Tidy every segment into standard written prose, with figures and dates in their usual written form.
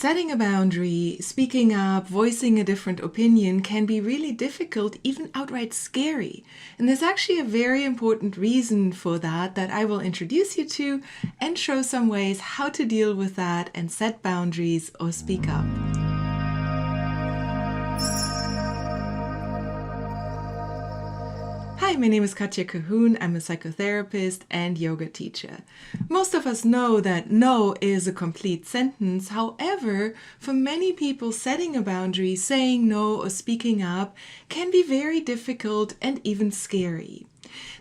Setting a boundary, speaking up, voicing a different opinion can be really difficult, even outright scary. And there's actually a very important reason for that I will introduce you to and show some ways how to deal with that and set boundaries or speak up. Hi, my name is Katja Cahoon. I'm a psychotherapist and yoga teacher. Most of us know that no is a complete sentence. However, for many people, setting a boundary, saying no or speaking up can be very difficult and even scary.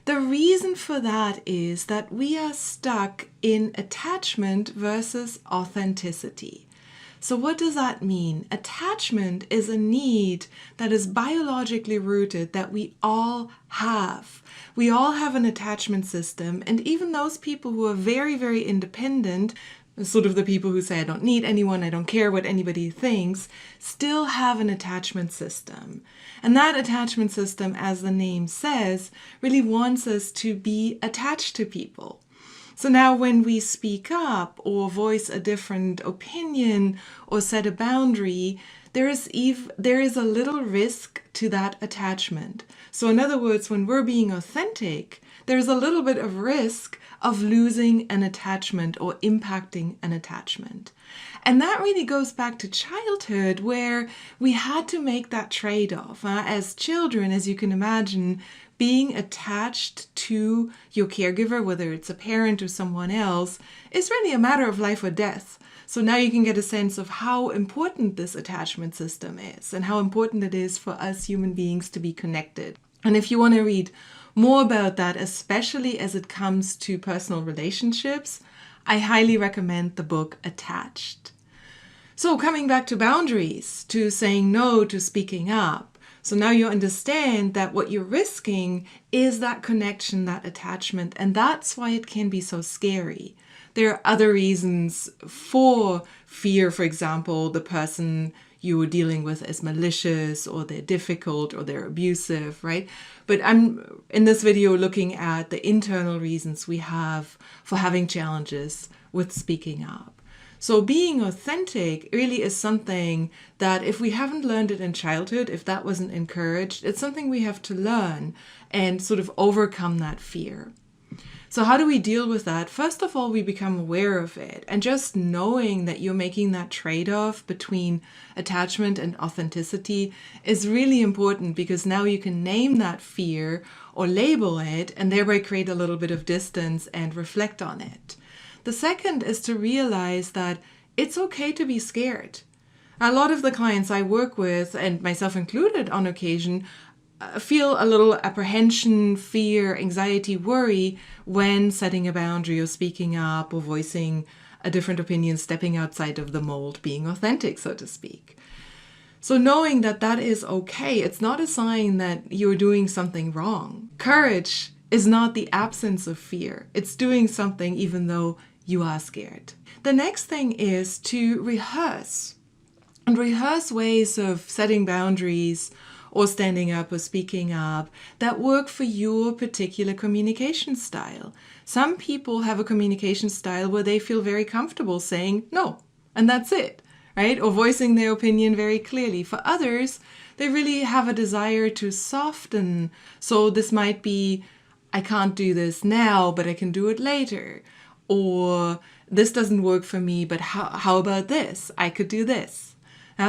The reason for that is that we are stuck in attachment versus authenticity. So what does that mean? Attachment is a need that is biologically rooted that we all have. We all have an attachment system, and even those people who are very, very independent, sort of the people who say, I don't need anyone, I don't care what anybody thinks, still have an attachment system. And that attachment system, as the name says, really wants us to be attached to people. So now when we speak up or voice a different opinion or set a boundary, there is a little risk to that attachment. So in other words, when we're being authentic, there's a little bit of risk of losing an attachment or impacting an attachment. And that really goes back to childhood, where we had to make that trade-off. As children, as you can imagine, being attached to your caregiver, whether it's a parent or someone else, is really a matter of life or death. So now you can get a sense of how important this attachment system is and how important it is for us human beings to be connected. And if you want to read more about that, especially as it comes to personal relationships, I highly recommend the book Attached. So coming back to boundaries, to saying no, to speaking up. So now you understand that what you're risking is that connection, that attachment, and that's why it can be so scary. There are other reasons for fear. For example, the person you're dealing with is malicious, or they're difficult, or they're abusive, right? But I'm in this video looking at the internal reasons we have for having challenges with speaking up. So being authentic really is something that if we haven't learned it in childhood, if that wasn't encouraged, it's something we have to learn and sort of overcome that fear. So how do we deal with that? First of all, we become aware of it, and just knowing that you're making that trade-off between attachment and authenticity is really important, because now you can name that fear or label it and thereby create a little bit of distance and reflect on it. The second is to realize that it's okay to be scared. A lot of the clients I work with, and myself included on occasion, feel a little apprehension, fear, anxiety, worry when setting a boundary or speaking up or voicing a different opinion, stepping outside of the mold, being authentic, so to speak. So knowing that that is okay, it's not a sign that you're doing something wrong. Courage is not the absence of fear. It's doing something even though you are scared. The next thing is to rehearse. And rehearse ways of setting boundaries or standing up or speaking up that work for your particular communication style. Some people have a communication style where they feel very comfortable saying no, and that's it, right? Or voicing their opinion very clearly. For others, they really have a desire to soften. So this might be, I can't do this now, but I can do it later. Or this doesn't work for me, but how about this? I could do this.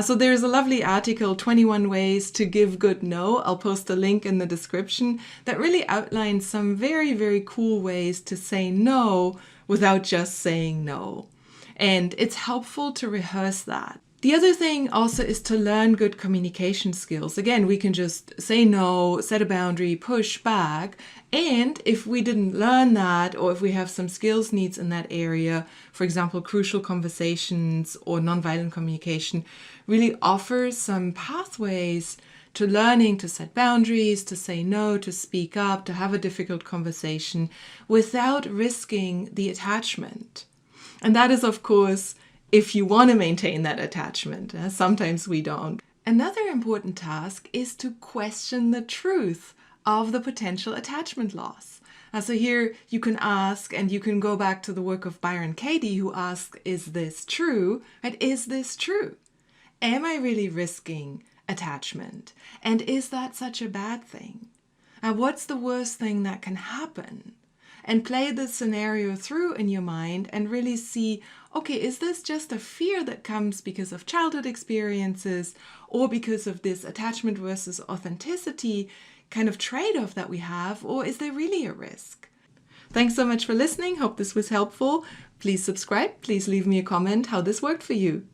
So there's a lovely article, 21 Ways to Give Good No. I'll post a link in the description that really outlines some very, very cool ways to say no without just saying no. And it's helpful to rehearse that. The other thing also is to learn good communication skills. Again, we can just say no, set a boundary, push back. And if we didn't learn that, or if we have some skills needs in that area, for example, crucial conversations or nonviolent communication, really offers some pathways to learning to set boundaries, to say no, to speak up, to have a difficult conversation without risking the attachment. And that is, of course, if you want to maintain that attachment. Sometimes we don't. Another important task is to question the truth of the potential attachment loss. So here you can ask, and you can go back to the work of Byron Katie, who asked, is this true? And is this true? Am I really risking attachment? And is that such a bad thing? And what's the worst thing that can happen? And play the scenario through in your mind and really see, okay, is this just a fear that comes because of childhood experiences or because of this attachment versus authenticity kind of trade-off that we have, or is there really a risk? Thanks so much for listening. Hope this was helpful. Please subscribe. Please leave me a comment how this worked for you.